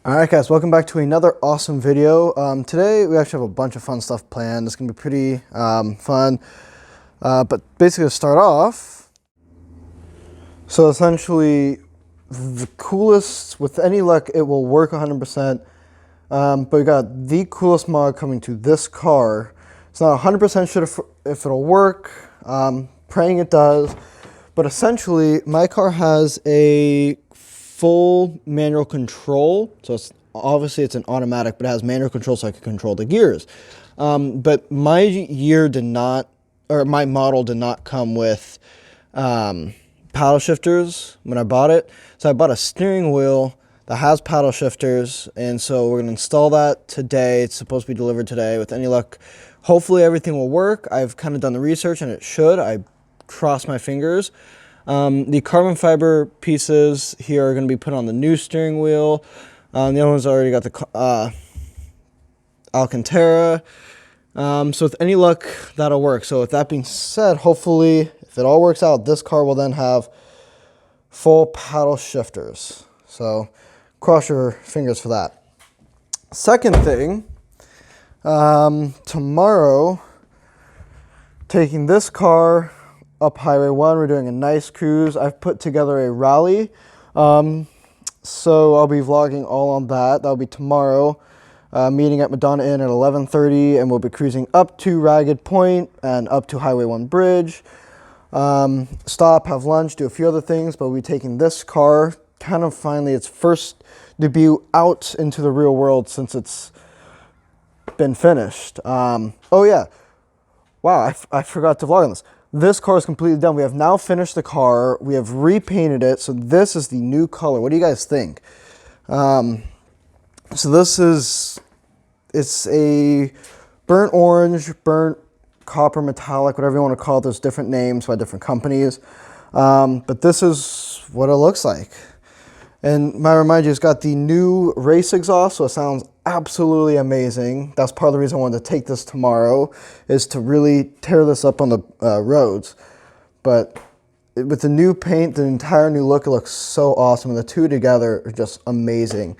Alright guys, welcome back to another awesome video. Today we actually have a bunch of fun stuff planned. It's going to be pretty fun. But basically to start off, so essentially the coolest, with any luck it will work 100%, but we got the coolest mod coming to this car. It's not 100% sure if it'll work, praying it does, but essentially my car has a full manual control, so it's obviously it's an automatic, but it has manual control so I can control the gears. But my year did not, or my model did not come with paddle shifters when I bought it. So I bought a steering wheel that has paddle shifters, and so we're gonna install that today. It's supposed to be delivered today. With any luck, hopefully everything will work. I've kind of done the research and it should. I cross my fingers. The carbon fiber pieces here are going to be put on the new steering wheel. The other one's already got the Alcantara. So with any luck, that'll work. So with that being said, hopefully, if it all works out, this car will then have full paddle shifters. So cross your fingers for that. Second thing, tomorrow, taking this car up Highway 1, we're doing a nice cruise. I've put together a rally, so I'll be vlogging all on that. That'll be tomorrow, meeting at Madonna Inn at 11:30, and we'll be cruising up to Ragged Point and up to Highway 1 Bridge. Stop, have lunch, do a few other things, but we'll be taking this car, kind of finally its first debut out into the real world since it's been finished. Oh yeah, wow, I forgot to vlog on this. This car is completely done. We have now finished the car. We have repainted it. So this is the new color. What do you guys think? So this is, it's a burnt orange, burnt copper metallic, whatever you want to call it. There's different names by different companies. But this is what it looks like. And I remind you, it's got the new race exhaust, so it sounds absolutely amazing. That's part of the reason I wanted to take this tomorrow, is to really tear this up on the roads. But with the new paint, the entire new look, it looks so awesome. And the two together are just amazing.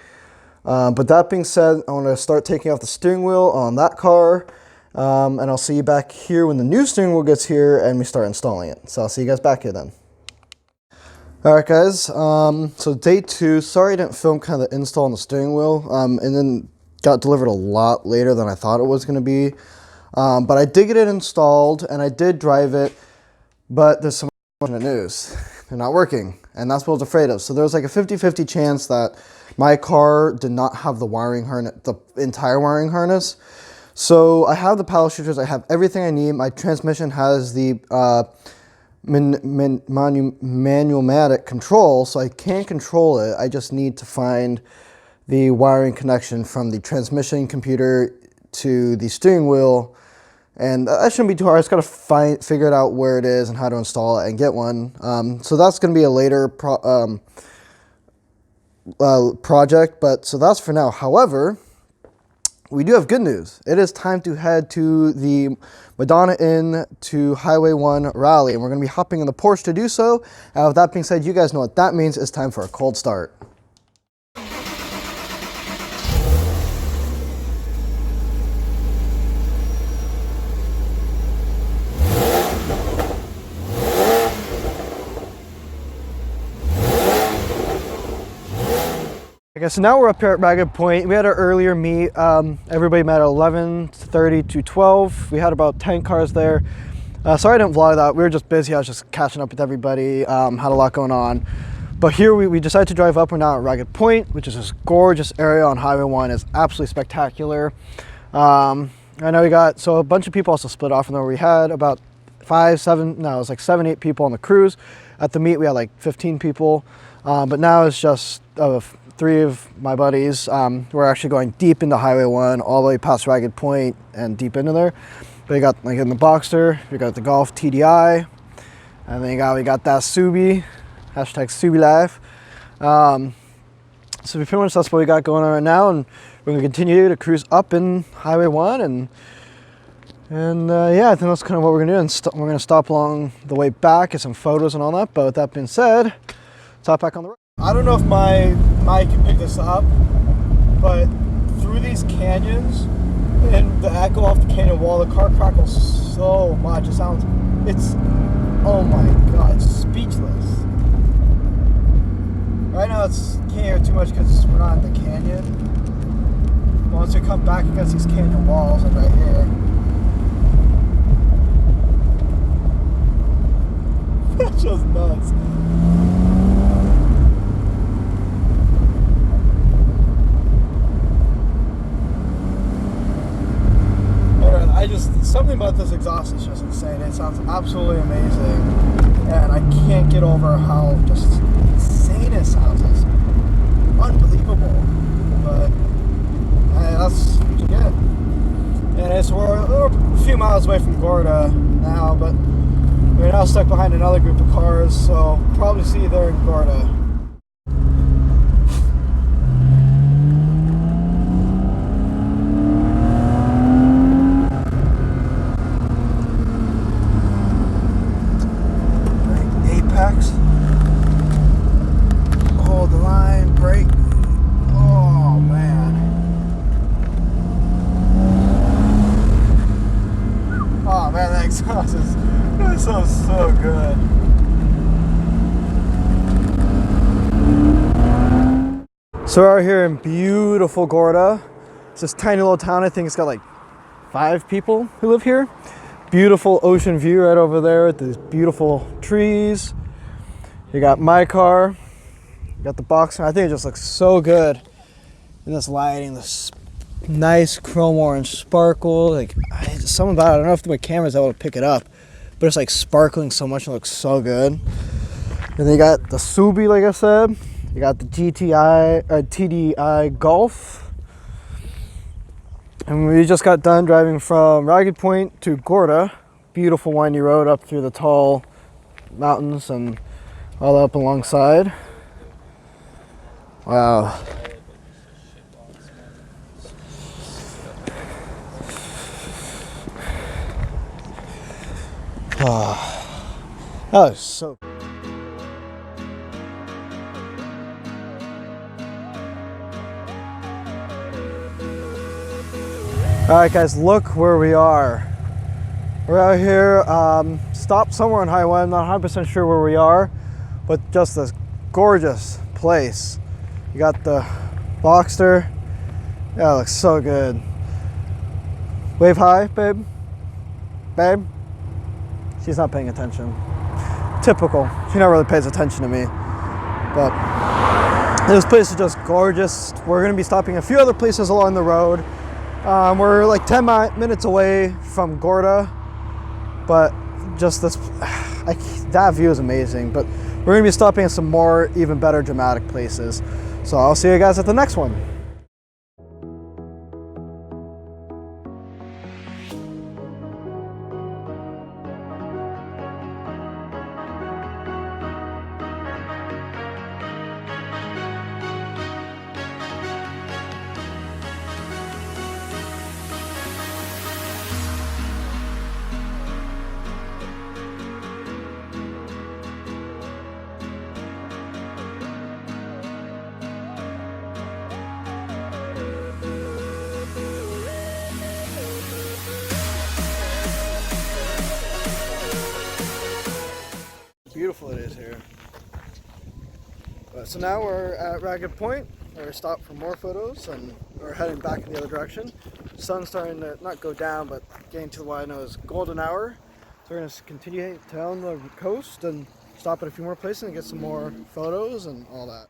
But that being said, I want to start taking off the steering wheel on that car. And I'll see you back here when the new steering wheel gets here and we start installing it. So I'll see you guys back here then. Alright guys, so day 2, sorry I didn't film kind of the install on the steering wheel, and then got delivered a lot later than I thought it was going to be, but I did get it installed and I did drive it, but there's some news. They're not working, and that's what I was afraid of. So there was like a 50-50 chance that my car did not have the wiring harness, the entire wiring harness. So I have the paddle shifters, I have everything I need. My transmission has the manual-matic control, so I can control it. I just need to find the wiring connection from the transmission computer to the steering wheel, and that shouldn't be too hard. I just gotta figure it out where it is and how to install it and get one. So that's gonna be a later project, but so that's for now. However, we do have good news. It is time to head to the Madonna Inn to Highway 1 rally, and we're going to be hopping in the Porsche to do so. With that being said, you guys know what that means. It's time for a cold start. Okay, so now we're up here at Ragged Point. We had our earlier meet. Everybody met at 11:30 to 12. We had about 10 cars there. Sorry I didn't vlog that. We were just busy. I was just catching up with everybody. Had a lot going on. But here we decided to drive up. We're now at Ragged Point, which is this gorgeous area on Highway 1. It's absolutely spectacular. I know we got, so a bunch of people also split off from there. We had about 7, 8 people on the cruise. At the meet, we had like 15 people. But now it's just 3 of my buddies. We're actually going deep into Highway 1, all the way past Ragged Point and deep into there. But we got like in the Boxster, we got the Golf TDI, and then we got that Subi, hashtag Subi Life. So pretty much that's what we got going on right now, and we're gonna continue to cruise up in Highway 1, and yeah, I think that's kind of what we're gonna do. And we're gonna stop along the way back, get some photos and all that. But with that being said, let's hop back on the road. I don't know if my mic can pick this up. but through these canyons and the echo off the canyon wall, the car crackles so much. It sounds, it's, oh my god, it's speechless. Right now it's can't hear too much because we're not in the canyon. Once we come back against these canyon walls, like right here, it's just nuts. Something about this exhaust is just insane. It sounds absolutely amazing, and I can't get over how just insane it sounds. It's unbelievable, but that's what you get. And we're a few miles away from Gorda now, but we're now stuck behind another group of cars, so probably see you there in Gorda. Hold the line, brake. Oh man. Oh man, that exhaust is so good. So we're out here in beautiful Gorda. It's this tiny little town. I think it's got like 5 people who live here. Beautiful ocean view right over there with these beautiful trees. You got my car, you got the boxster. I think it just looks so good in this lighting, this nice chrome orange sparkle. Like, something about it. I don't know if my camera's able to pick it up, but it's like sparkling so much and it looks so good. And then you got the Subi, like I said. You got the TDI Golf. And we just got done driving from Ragged Point to Gorda. Beautiful windy road up through the tall mountains and all up alongside. Wow. Oh, that was so. All right, guys, look where we are. We're out here, stopped somewhere on Highway. I'm not 100% sure where we are, but just this gorgeous place. You got the Boxster. Yeah, it looks so good. Wave hi, babe. Babe. She's not paying attention. Typical. She never really pays attention to me. But this place is just gorgeous. We're going to be stopping a few other places along the road. We're like 10 minutes away from Gorda, but just this, that view is amazing. But we're going to be stopping at some more, even better dramatic places. So I'll see you guys at the next one. Beautiful it is here. So now we're at Ragged Point. We're stopped for more photos and we're heading back in the other direction. Sun's starting to not go down, but getting to what I know is golden hour. So we're going to continue down the coast and stop at a few more places and get some more photos and all that.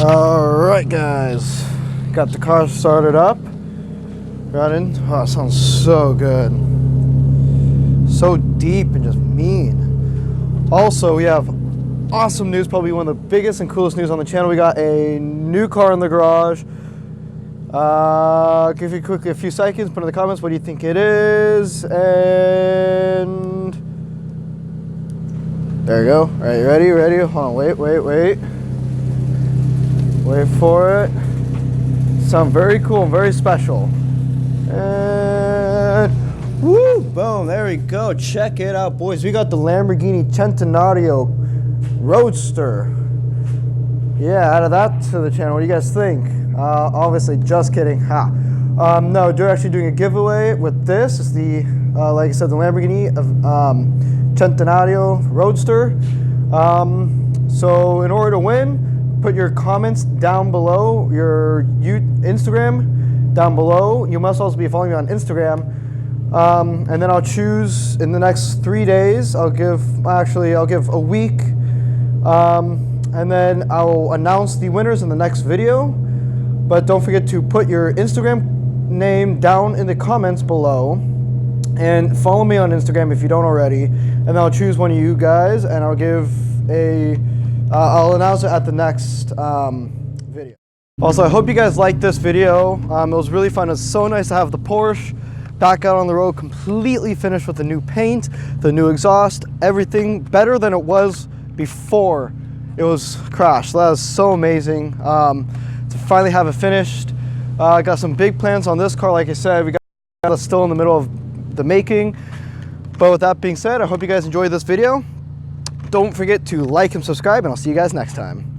Alright guys, got the car started up, got in. Oh, it sounds so good, so deep and just mean. Also, we have awesome news, probably one of the biggest and coolest news on the channel. We got a new car in the garage. Give you quickly a few seconds, put in the comments what do you think it is, and There you go. All right, you ready? You ready? Hold on, wait. Wait for it. Sound very cool and very special. And woo, boom, there we go. Check it out, boys. We got the Lamborghini Centenario Roadster. Yeah, added that to the channel. What do you guys think? Obviously, just kidding. Ha. No, they're actually doing a giveaway with this. It's the, like I said, the Lamborghini Centenario Roadster. So in order to win, put your comments down below, your Instagram down below. You must also be following me on Instagram. And then I'll choose in the next 3 days. I'll give a week. And then I'll announce the winners in the next video. But don't forget to put your Instagram name down in the comments below. And follow me on Instagram if you don't already. And I'll choose one of you guys and I'll give I'll announce it at the next video. Also, I hope you guys liked this video. It was really fun. It was so nice to have the Porsche back out on the road, completely finished with the new paint, the new exhaust, everything better than it was before it was crashed. So that was so amazing to finally have it finished. I got some big plans on this car. Like I said, we got it still in the middle of the making. But with that being said, I hope you guys enjoyed this video. Don't forget to like and subscribe, and I'll see you guys next time.